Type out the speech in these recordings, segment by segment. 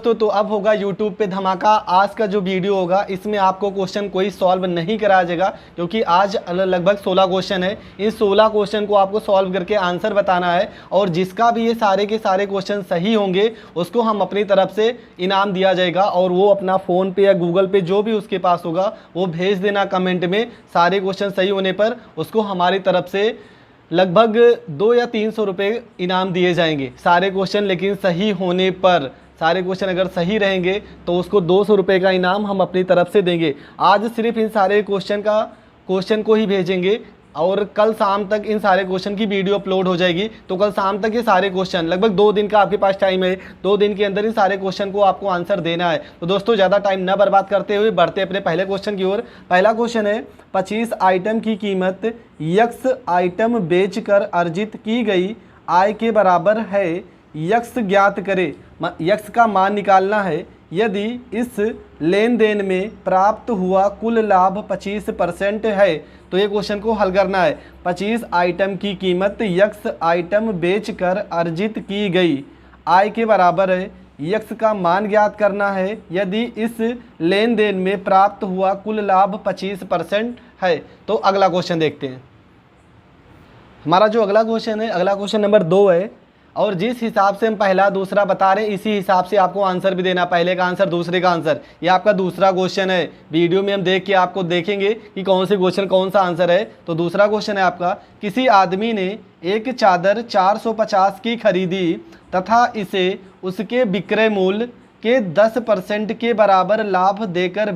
दोस्तों, तो अब होगा YouTube पे धमाका। आज का जो वीडियो होगा इसमें आपको क्वेश्चन कोई सॉल्व नहीं कराया जाएगा, क्योंकि आज लगभग 16 क्वेश्चन है। इन 16 क्वेश्चन को आपको सॉल्व करके आंसर बताना है, और जिसका भी ये सारे के सारे क्वेश्चन सही होंगे उसको हम अपनी तरफ से इनाम दिया जाएगा, और वो अपना फ़ोन पे या गूगल पे जो भी उसके पास होगा वो भेज देना कमेंट में। सारे क्वेश्चन सही होने पर उसको हमारी तरफ से लगभग 200 या 300 रुपये इनाम दिए जाएंगे सारे क्वेश्चन। लेकिन सही होने पर, सारे क्वेश्चन अगर सही रहेंगे तो उसको 200 रुपये का इनाम हम अपनी तरफ से देंगे। आज सिर्फ इन सारे क्वेश्चन को ही भेजेंगे, और कल शाम तक इन सारे क्वेश्चन की वीडियो अपलोड हो जाएगी। तो कल शाम तक ये सारे क्वेश्चन, लगभग 2 दिन का आपके पास टाइम है, 2 दिन के अंदर इन सारे क्वेश्चन को आपको आंसर देना है। तो दोस्तों, ज़्यादा टाइम ना बर्बाद करते हुए बढ़ते अपने पहले क्वेश्चन की ओर। पहला क्वेश्चन है, 25 आइटम की कीमत यक्स आइटम बेचकर अर्जित की गई आय के बराबर है। यक्स ज्ञात करे। यक्स का मान निकालना है यदि इस लेन देन में प्राप्त हुआ कुल लाभ 25% है। तो ये क्वेश्चन को हल करना है। 25 आइटम की कीमत यक्स आइटम बेचकर अर्जित की गई आय के बराबर है। यक्स का मान ज्ञात करना है यदि इस लेन देन में प्राप्त हुआ कुल लाभ 25% है। तो अगला क्वेश्चन देखते हैं। हमारा जो अगला क्वेश्चन है, अगला क्वेश्चन नंबर 2 है, और जिस हिसाब से हम पहला दूसरा बता रहे हैं इसी हिसाब से आपको आंसर भी देना। पहले का आंसर, दूसरे का आंसर। ये आपका दूसरा क्वेश्चन है। वीडियो में हम देख के आपको देखेंगे कि कौन से क्वेश्चन कौन सा आंसर है। तो दूसरा क्वेश्चन है आपका, किसी आदमी ने एक चादर 450 की खरीदी तथा इसे उसके विक्रय मूल्य के 10% के बराबर लाभ लेकर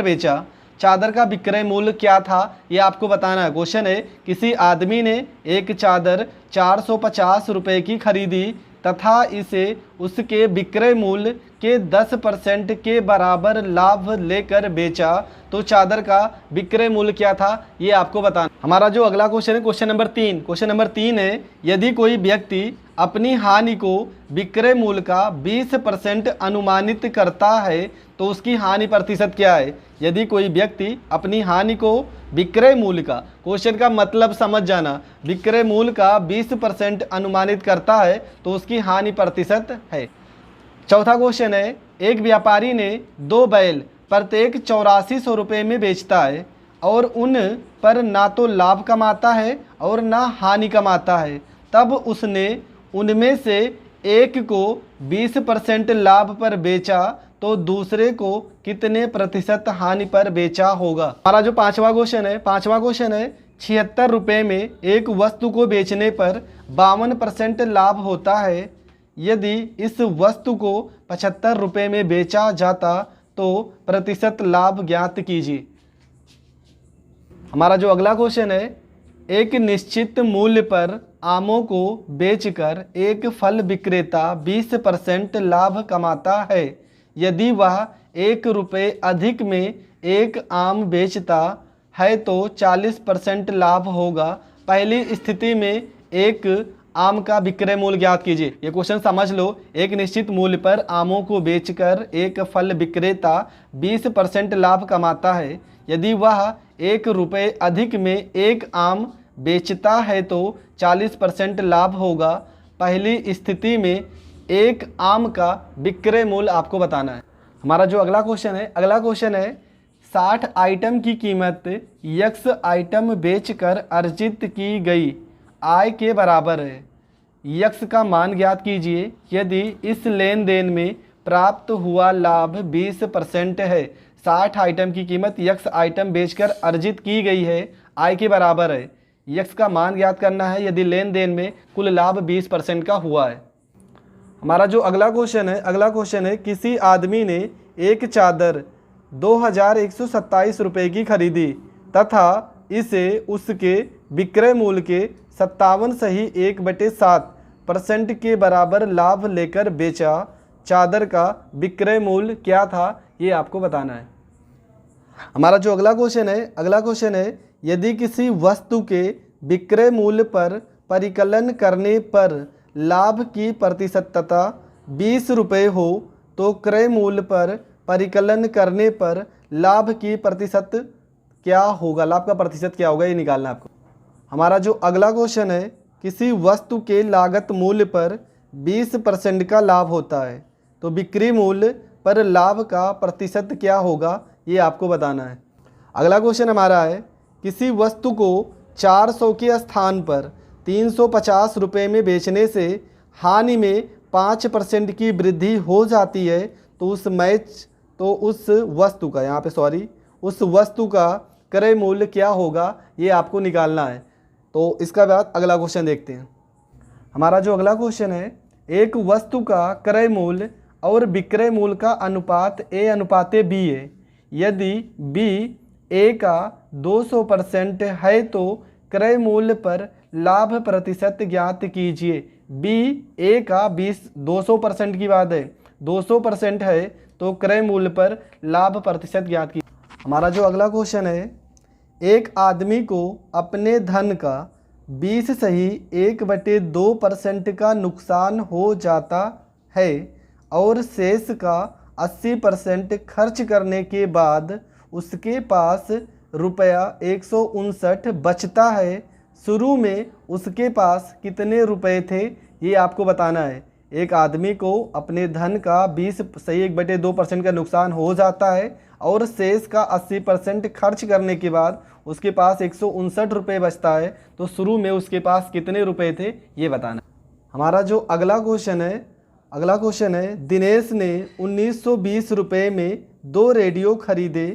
बेचा। चादर का विक्रय मूल्य क्या था, ये आपको बताना है। क्वेश्चन है, किसी आदमी ने एक चादर 450 रुपये की खरीदी तथा इसे उसके विक्रय मूल्य के 10% के बराबर लाभ लेकर बेचा। तो चादर का विक्रय मूल्य क्या था, ये आपको बताना। हमारा जो अगला क्वेश्चन है, क्वेश्चन नंबर 3। क्वेश्चन नंबर 3 है, यदि कोई व्यक्ति अपनी हानि को विक्रय मूल्य का 20% अनुमानित करता है तो उसकी हानि प्रतिशत क्या है। यदि कोई व्यक्ति अपनी हानि को विक्रय मूल्य का, क्वेश्चन का मतलब समझ जाना, विक्रय मूल्य का 20% अनुमानित करता है तो उसकी हानि प्रतिशत है। चौथा क्वेश्चन है, एक व्यापारी ने 2 बैल प्रत्येक 8400 रुपये में बेचता है और उन पर ना तो लाभ कमाता है और ना हानि कमाता है। तब उसने उनमें से एक को 20% लाभ पर बेचा तो दूसरे को कितने प्रतिशत हानि पर बेचा होगा। हमारा जो पांचवा क्वेश्चन है, 76 रुपये में एक वस्तु को बेचने पर 52% लाभ होता है। यदि इस वस्तु को 75 रुपये में बेचा जाता तो प्रतिशत लाभ ज्ञात कीजिए। हमारा जो अगला क्वेश्चन है, एक निश्चित मूल्य पर आमों को बेचकर एक फल विक्रेता 20% लाभ कमाता है। यदि वह 1 रुपये अधिक में एक आम बेचता है तो 40% लाभ होगा। पहली स्थिति में एक आम का विक्रय मूल्य ज्ञात कीजिए। ये क्वेश्चन समझ लो। एक निश्चित मूल्य पर आमों को बेचकर एक फल विक्रेता 20% लाभ कमाता है। यदि वह 1 रुपये अधिक में एक आम बेचता है तो 40% लाभ होगा। पहली स्थिति में एक आम का विक्रय मूल्य आपको बताना है। हमारा जो अगला क्वेश्चन है, 60 आइटम की कीमत यक्स आइटम बेचकर अर्जित की गई आय के बराबर है। यक्स का मान ज्ञात कीजिए यदि इस लेन देन में प्राप्त हुआ लाभ 20% है। 60 आइटम की कीमत यक्स आइटम बेचकर अर्जित की गई है, आय के बराबर है। यक्स का मान ज्ञात करना है यदि लेन देन में कुल लाभ 20% का हुआ है। हमारा जो अगला क्वेश्चन है, किसी आदमी ने एक चादर 2127 रुपये की खरीदी तथा इसे उसके विक्रय मूल्य के 57.1/7% के बराबर लाभ लेकर बेचा। चादर का विक्रय मूल्य क्या था, ये आपको बताना है। हमारा जो अगला क्वेश्चन है, यदि किसी वस्तु के विक्रय मूल्य पर परिकलन करने पर लाभ की प्रतिशतता 20 रुपये हो तो क्रय मूल्य पर परिकलन करने पर लाभ की प्रतिशत क्या होगा, लाभ का प्रतिशत क्या होगा, ये निकालना आपको। हमारा जो अगला क्वेश्चन है, किसी वस्तु के लागत मूल्य पर 20% का लाभ होता है। तो बिक्री मूल्य पर लाभ का प्रतिशत क्या होगा, ये आपको बताना है। अगला क्वेश्चन हमारा है, किसी वस्तु को 400 के स्थान पर 350 रुपये में बेचने से हानि में 5% की वृद्धि हो जाती है, तो उस वस्तु का क्रय मूल्य क्या होगा, ये आपको निकालना है। तो इसका बाद अगला क्वेश्चन देखते हैं। हमारा जो अगला क्वेश्चन है, एक वस्तु का क्रय मूल्य और विक्रय मूल्य का अनुपात A/B है। यदि B A का 200% है तो क्रय मूल्य पर लाभ प्रतिशत ज्ञात कीजिए। B A का 200% की बात है, 200% है तो क्रय मूल्य पर लाभ प्रतिशत ज्ञात कीजिए। हमारा जो अगला क्वेश्चन है, एक आदमी को अपने धन का 20 सही 1/2% का नुकसान हो जाता है और शेष का 80% खर्च करने के बाद उसके पास रुपया 159 बचता है। शुरू में उसके पास कितने रुपए थे, ये आपको बताना है। एक आदमी को अपने धन का 20 सही 1/2% का नुकसान हो जाता है और शेष का 80% खर्च करने के बाद उसके पास 159 रुपये बचता है, तो शुरू में उसके पास कितने रुपए थे, ये बताना। हमारा जो अगला क्वेश्चन है, दिनेश ने 1920 रुपये में 2 रेडियो खरीदे।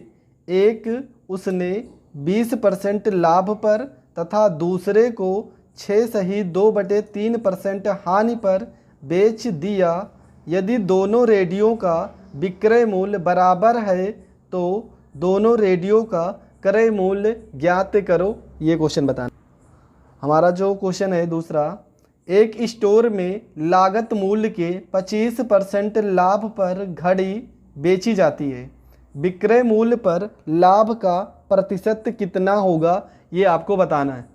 एक उसने 20% लाभ पर तथा दूसरे को 6 सही 2/3% हानि पर बेच दिया। यदि दोनों रेडियो का विक्रय मूल्य बराबर है तो दोनों रेडियो का क्रय मूल्य ज्ञात करो, ये क्वेश्चन बताना। हमारा जो क्वेश्चन है दूसरा, एक स्टोर में लागत मूल्य के 25% लाभ पर घड़ी बेची जाती है। विक्रय मूल्य पर लाभ का प्रतिशत कितना होगा, ये आपको बताना है।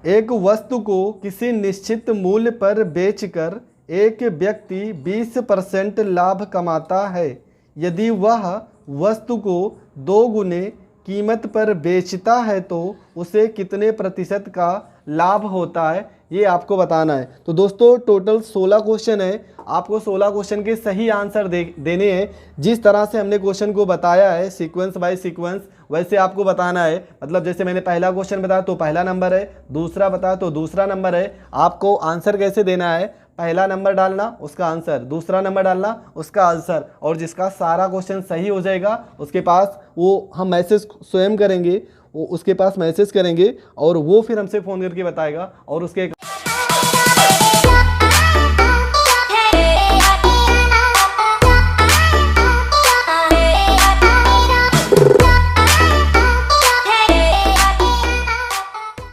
एक वस्तु को किसी निश्चित मूल्य पर बेचकर एक व्यक्ति 20% लाभ कमाता है। यदि वह वस्तु को 2 गुने कीमत पर बेचता है तो उसे कितने प्रतिशत का लाभ होता है, ये आपको बताना है। तो दोस्तों टोटल 16 क्वेश्चन है, आपको 16 क्वेश्चन के सही आंसर देने हैं। जिस तरह से हमने क्वेश्चन को बताया है सीक्वेंस बाय सीक्वेंस, वैसे आपको बताना है। मतलब जैसे मैंने पहला क्वेश्चन बताया तो पहला नंबर है, दूसरा बताया तो दूसरा नंबर है। आपको आंसर कैसे देना है, पहला नंबर डालना उसका आंसर, दूसरा नंबर डालना उसका आंसर, और जिसका सारा क्वेश्चन सही हो जाएगा उसके पास वो हम मैसेज स्वयं करेंगे, वो उसके पास मैसेज करेंगे और वो फिर हमसे फ़ोन करके बताएगा और उसके